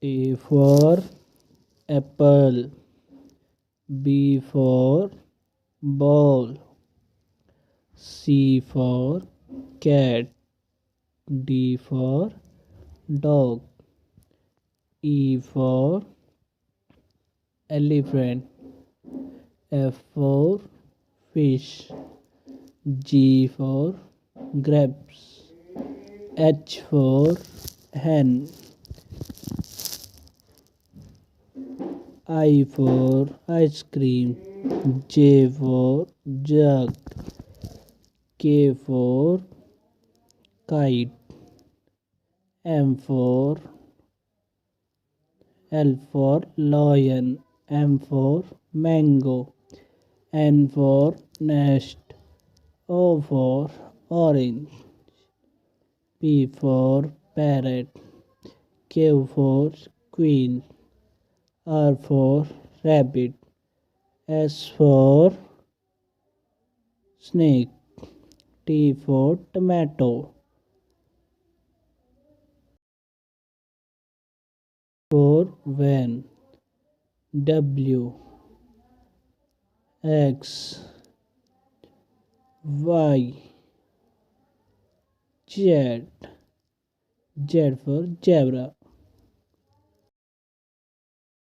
A for apple, B for ball, C for cat, D for dog, E for elephant, F for fish, G for grapes, H for hen, I for ice cream, J for jug, K for kite, M for L for lion, M for mango, N for nest, O for orange, P for parrot, Q for queen, R for rabbit, S for snake, T for tomato, for van, W, X, Y, Z, Z for zebra.